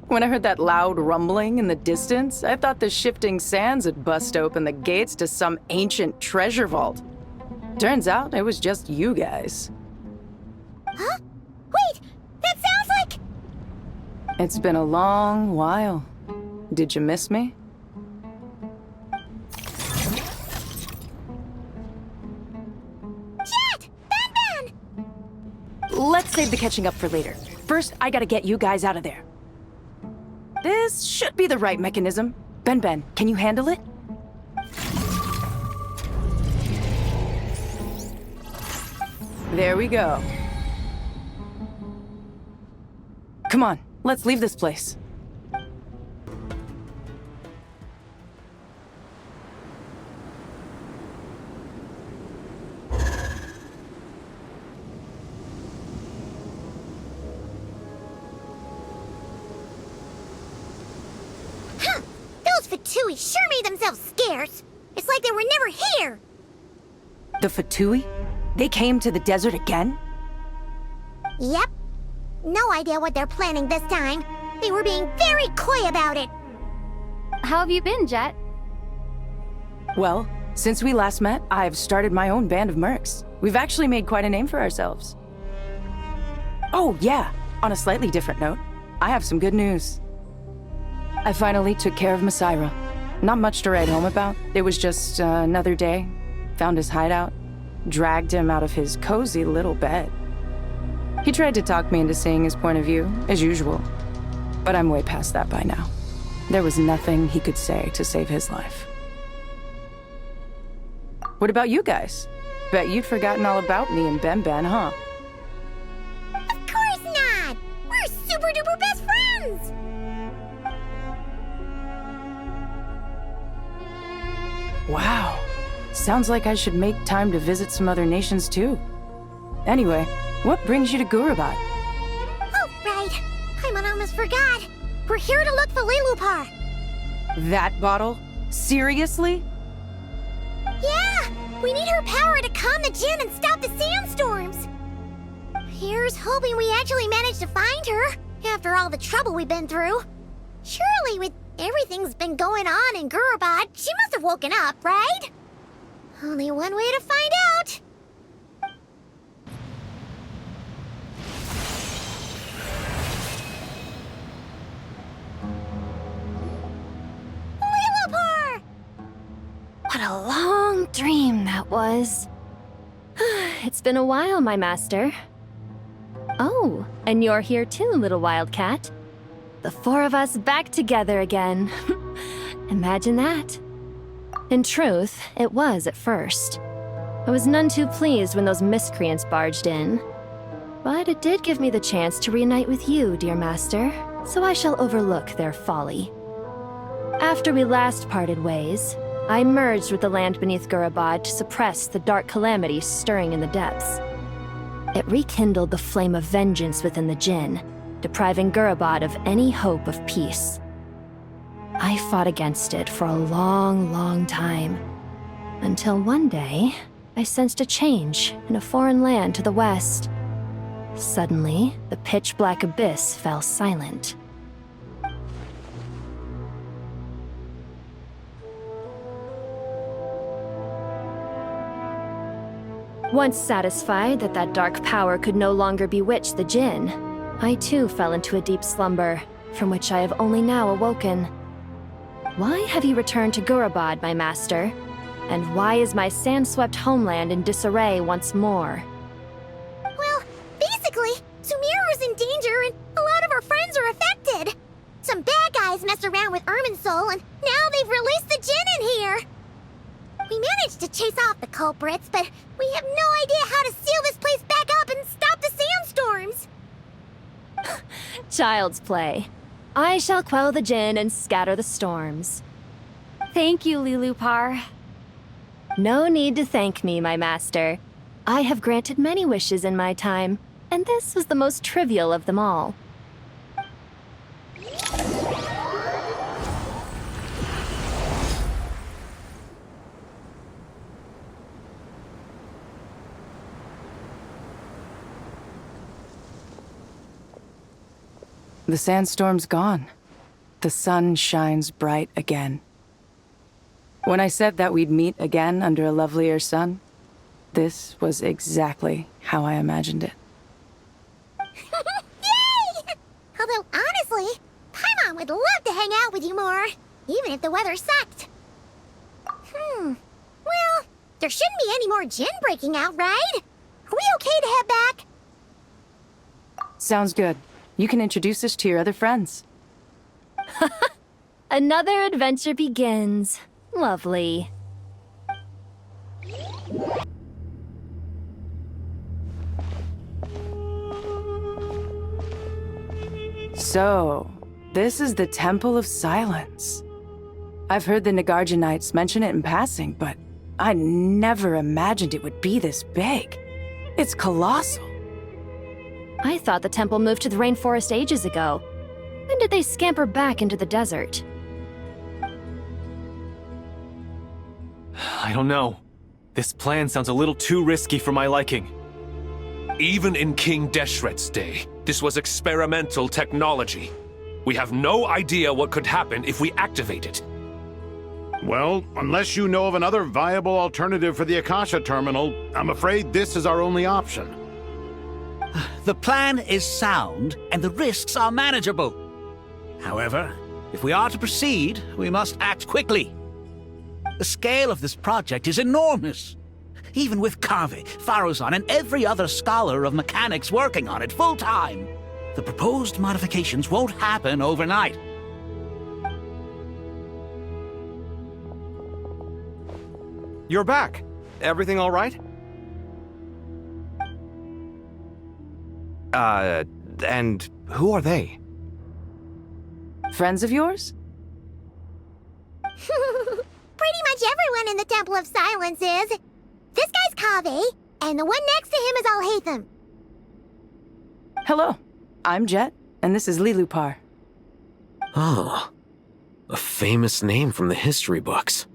When I heard that loud rumbling in the distance, I thought the shifting sands had bust open the gates to some ancient treasure vault. Turns out it was just you guys. Huh? Wait! That sounds like... It's been a long while. Did you miss me? Jet! Ben! Let's save the catching up for later. First, I gotta get you guys out of there. This should be the right mechanism. Ben, can you handle it? There we go. Come on, let's leave this place. Those Fatui sure made themselves scarce. It's like they were never here. The Fatui? They came to the desert again? Yep. No idea what they're planning this time. They were being very coy about it. How have you been, Jet? Well, since we last met, I've started my own band of mercs. We've actually made quite a name for ourselves. Oh, yeah. On a slightly different note, I have some good news. I finally took care of Masaira. Not much to write home about. It was just another day. Found his hideout. Dragged him out of his cozy little bed. He tried to talk me into seeing his point of view, as usual. But I'm way past that by now. There was nothing he could say to save his life. What about you guys? Bet you'd forgotten all about me and Ben, huh? Of course not! We're super duper best friends! Wow. Sounds like I should make time to visit some other nations too. Anyway, what brings you to Gurabad? Oh, right. I almost forgot. We're here to look for Lilupar. That bottle? Seriously? Yeah! We need her power to calm the Jinn and stop the sandstorms. Here's hoping we actually manage to find her, after all the trouble we've been through. Surely, with everything's been going on in Gurabad, she must have woken up, right? Only one way to find out. Lilupar! What a long dream that was. It's been a while, my master. Oh, and you're here too, little wildcat. The four of us back together again. Imagine that. In truth, it was at first. I was none too pleased when those miscreants barged in. But it did give me the chance to reunite with you, dear master, so I shall overlook their folly. After we last parted ways, I merged with the land beneath Gurabad to suppress the dark calamities stirring in the depths. It rekindled the flame of vengeance within the Jinn, depriving Gurabad of any hope of peace. I fought against it for a long time, until one day, I sensed a change in a foreign land to the west. Suddenly, the pitch-black abyss fell silent. Once satisfied that that dark power could no longer bewitch the Jinn, I too fell into a deep slumber, from which I have only now awoken. Why have you returned to Gurabad, my master? And why is my sand-swept homeland in disarray once more? Well, basically, Sumeru's in danger and a lot of our friends are affected. Some bad guys messed around with Irminsul and now they've released the Jinn in here. We managed to chase off the culprits, but we have no idea how to seal this place back up and stop the sandstorms. Child's play. I shall quell the Jinn and scatter the storms. Thank you, Lilupar. No need to thank me, my master. I have granted many wishes in my time, and this was the most trivial of them all. The sandstorm's gone. The sun shines bright again. When I said that we'd meet again under a lovelier sun, this was exactly how I imagined it. Yay! Although, honestly, Paimon would love to hang out with you more, even if the weather sucked. Well, there shouldn't be any more gin breaking out, right? Are we okay to head back? Sounds good. You can introduce us to your other friends. Another adventure begins. Lovely. So, this is the Temple of Silence. I've heard the Nagarjanites mention it in passing, but I never imagined it would be this big. It's colossal. I thought the temple moved to the rainforest ages ago. When did they scamper back into the desert? I don't know. This plan sounds a little too risky for my liking. Even in King Deshret's day, this was experimental technology. We have no idea what could happen if we activate it. Well, unless you know of another viable alternative for the Akasha terminal, I'm afraid this is our only option. The plan is sound, and the risks are manageable. However, if we are to proceed, we must act quickly. The scale of this project is enormous. Even with Kaveh, Faruzan, and every other scholar of mechanics working on it full-time, the proposed modifications won't happen overnight. You're back. Everything all right? And who are they? Friends of yours? Pretty much everyone in the Temple of Silence is. This guy's Kaveh, and the one next to him is Alhaitham. Hello, I'm Jet, and this is Lilupar. Oh, a famous name from the history books.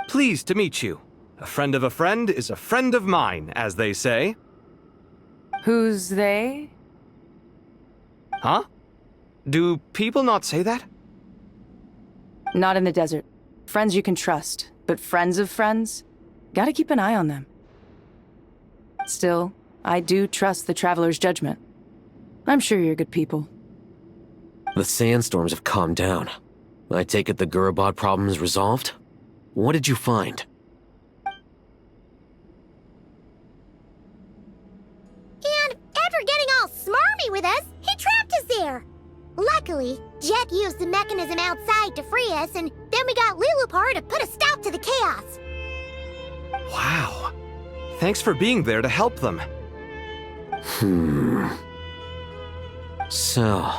Pleased to meet you. A friend of a friend is a friend of mine, as they say. Who's they? Huh? Do people not say that? Not in the desert. Friends you can trust, but friends of friends? Gotta keep an eye on them. Still, I do trust the Traveler's judgment. I'm sure you're good people. The sandstorms have calmed down. I take it the Gurabad problem is resolved? What did you find? And after getting all smarmy with us, he trapped us there. Luckily, Jet used the mechanism outside to free us, and then we got Lilupar to put a stop to the chaos. Wow. Thanks for being there to help them. So,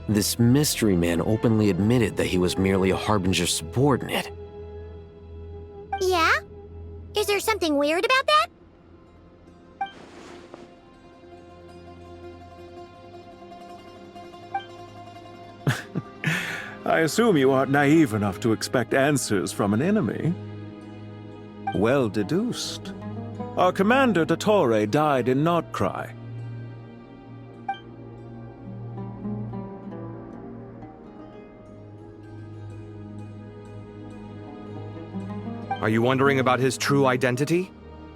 this mystery man openly admitted that he was merely a Harbinger subordinate. Yeah? Is there something weird about that? I assume you aren't naive enough to expect answers from an enemy. Well deduced. Our commander, Dottore, died in Nordcry. Are you wondering about his true identity?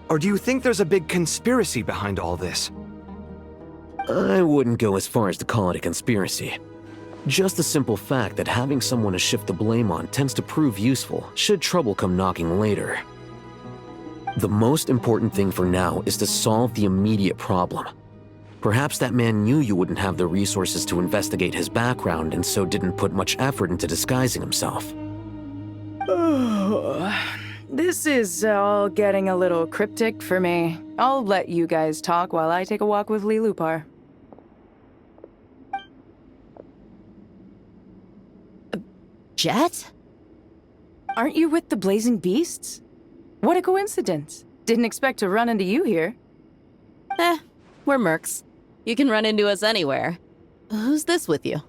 Or do you think there's a big conspiracy behind all this? I wouldn't go as far as to call it a conspiracy. Just the simple fact that having someone to shift the blame on tends to prove useful should trouble come knocking later. The most important thing for now is to solve the immediate problem. Perhaps that man knew you wouldn't have the resources to investigate his background and so didn't put much effort into disguising himself. This is all getting a little cryptic for me. I'll let you guys talk while I take a walk with Lilupar. Jet? Aren't you with the Blazing Beasts? What a coincidence. Didn't expect to run into you here. We're mercs. You can run into us anywhere. Who's this with you?